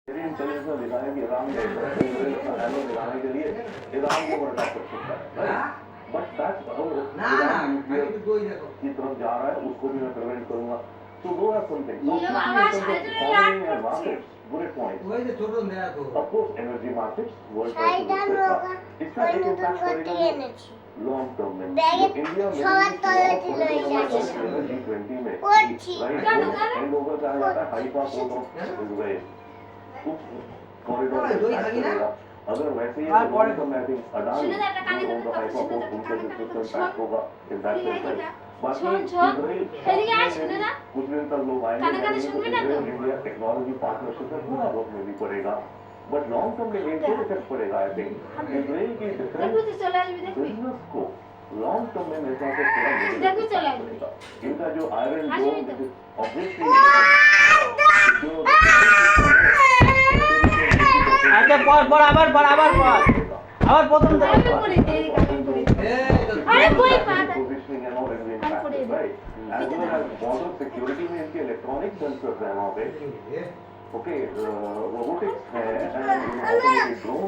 Intelligence में दिखाने की ईरान के हैंडल दिखाने के लिए ईरान को अटैक कर सकता है, बट दैट्स की तरफ जा रहा है, उसको भी मैं प्रिवेंट करूंगा। So those are some things. Markets, bullet points. Of course, energy markets, world prices, etc. इसका एक impact पड़ेगा long term में। इंडिया में G20 में, right? एंड ओवर कहा जाता है HEPA port of Israel. Corridor अगर वैसे ही तो मैं थिंक अडान उनका हाइपा पोर्ट उनके सिस्टम पैक होगा इन दैट सेंस। बाकी इजराइल कुछ दिन तक लोग आएंगे, इंडिया टेक्नोलॉजी पार्टनरशिप में पूरा वक्त में भी पड़ेगा, बट लॉन्ग टर्म में एक इफेक्ट पड़ेगा। आई थिंक इजराइल की डिफरेंस बिजनेस को लॉन्ग टर्म में मेरे ख्याल से थोड़ा पड़ेगा। इनका जो आयरन डोम ऑब्वियसली আচ্ছা পর আবার প্রথম থেকে अरे कोई बात है positioning and all is impacted right as well as border security में इनके इलेक्ट्रॉनिक सेंसर्स हैं वहां पे, ओके रोबोटिक्स है एंड ऑटोमेटेड ड्रोन